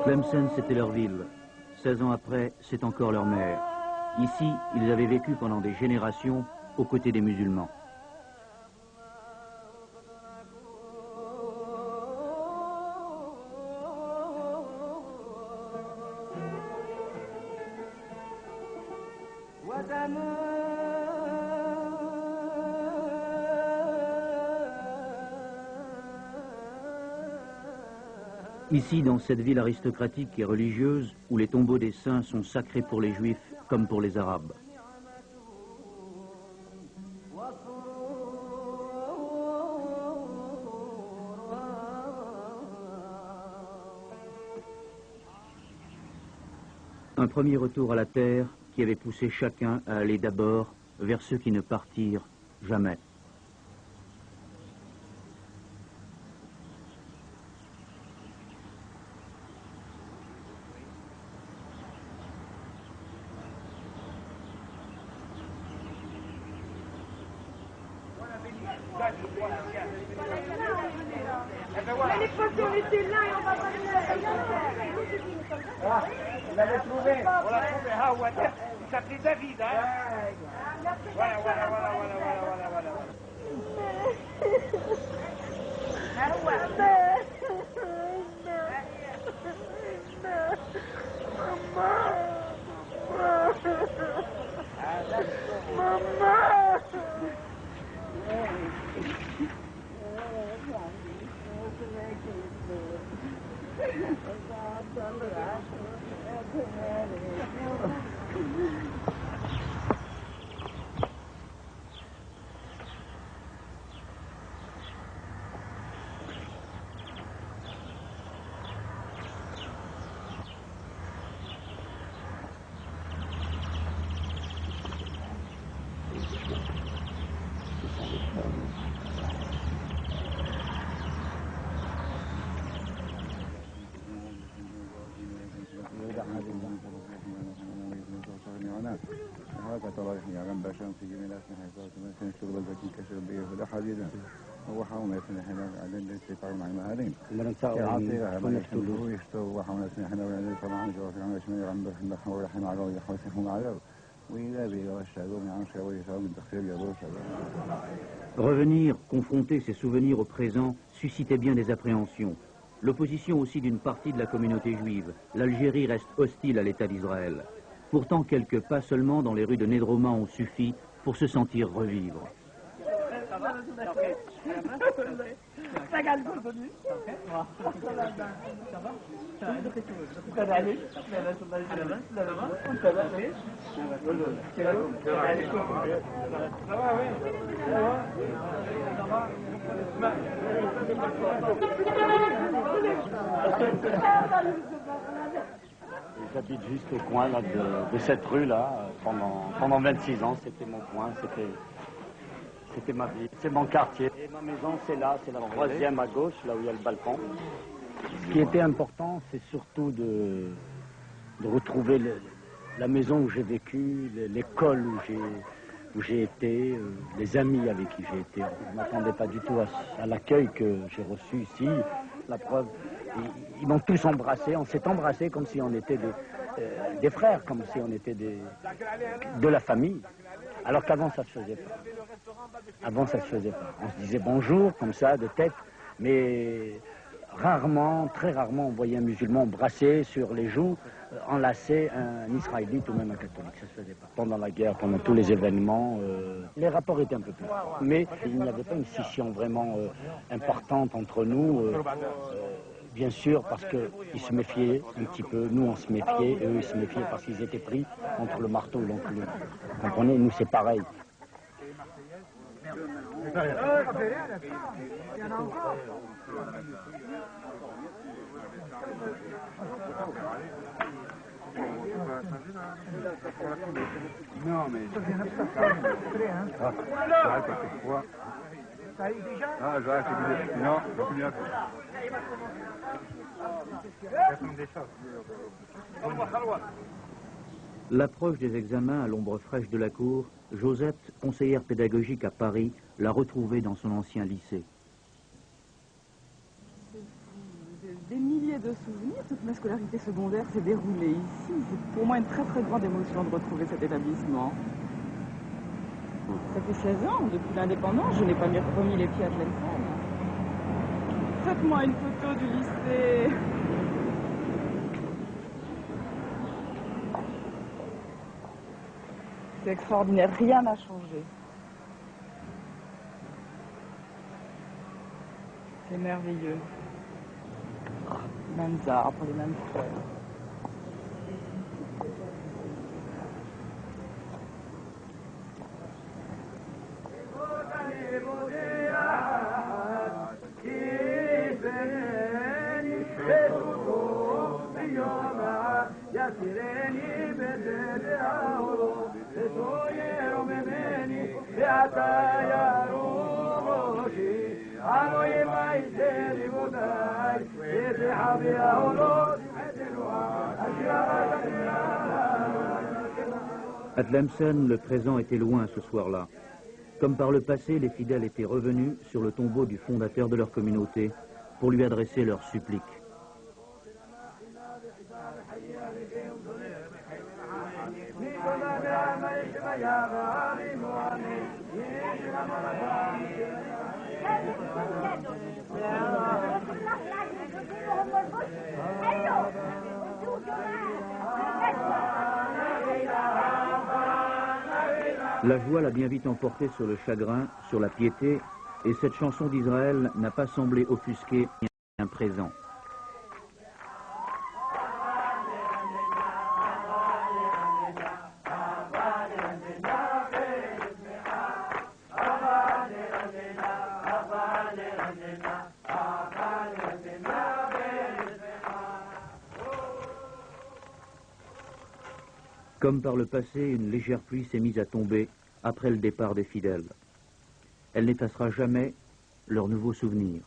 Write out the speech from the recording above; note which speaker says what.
Speaker 1: Tlemcen, c'était leur ville. 16 ans après, c'est encore leur mère. Ici, ils avaient vécu pendant des générations aux côtés des musulmans. Ici, dans cette ville aristocratique et religieuse, où les tombeaux des saints sont sacrés pour les Juifs comme pour les Arabes. Un premier retour à la terre qui avait poussé chacun à aller d'abord vers ceux qui ne partirent jamais.
Speaker 2: L'année passée, on était là et on va pas
Speaker 3: Ah, vous l'avez trouvé. On l'a trouvé. Ah ouais, il s'appelait David, hein. Voilà.
Speaker 1: Revenir, confronter ses souvenirs au présent, suscitait bien des appréhensions. L'opposition aussi d'une partie de la communauté juive. L'Algérie reste hostile à l'État d'Israël. Pourtant, quelques pas seulement dans les rues de Nedroma ont suffi pour se sentir revivre.
Speaker 4: J'habite juste au coin là, de cette rue-là. Pendant 26 ans, c'était mon coin, c'était ma vie. C'est mon quartier. Et ma maison, c'est là, c'est la troisième à gauche, là où il y a le balcon. Ce qui était important, c'est surtout de retrouver la maison où j'ai vécu, l'école où j'ai été, les amis avec qui j'ai été. Je ne m'attendais pas du tout à l'accueil que j'ai reçu ici. La preuve, ils m'ont tous embrassé. On s'est embrassés comme si on était des frères, comme si on était de la famille. Alors qu'avant, ça ne se faisait pas. Avant, ça ne se faisait pas. On se disait bonjour, comme ça, de tête, mais rarement, très rarement, on voyait un musulman brasser sur les joues, enlacer un israélite ou même un catholique. Ça ne se faisait pas. Pendant la guerre, pendant tous les événements, les rapports étaient un peu plus forts. Mais il n'y avait pas une scission vraiment importante entre nous. Bien sûr, parce qu'ils se méfiaient un petit peu, nous on se méfiait, et eux ils se méfiaient parce qu'ils étaient pris entre le marteau et l'enclume. Vous comprenez, nous c'est pareil.
Speaker 5: Non, mais... Ah, j'arrête, non,
Speaker 1: L'approche des examens à l'ombre fraîche de la cour, Josette, conseillère pédagogique à Paris, l'a retrouvée dans son ancien lycée.
Speaker 6: Des milliers de souvenirs, toute ma scolarité secondaire s'est déroulée ici. C'est pour moi une très très grande émotion de retrouver cet établissement. Ça fait 16 ans, depuis l'indépendance, je n'ai pas remis les pieds à Tlemcen. Faites-moi une photo du lycée. C'est extraordinaire, rien n'a changé. C'est merveilleux. Les mêmes arbres, les mêmes fleurs.
Speaker 1: À Tlemcen, le présent était loin ce soir-là. Comme par le passé, les fidèles étaient revenus sur le tombeau du fondateur de leur communauté pour lui adresser leurs suppliques. La joie l'a bien vite emporté sur le chagrin, sur la piété, et cette chanson d'Israël n'a pas semblé offusquer un présent. Comme par le passé, une légère pluie s'est mise à tomber après le départ des fidèles. Elle n'effacera jamais leurs nouveaux souvenirs.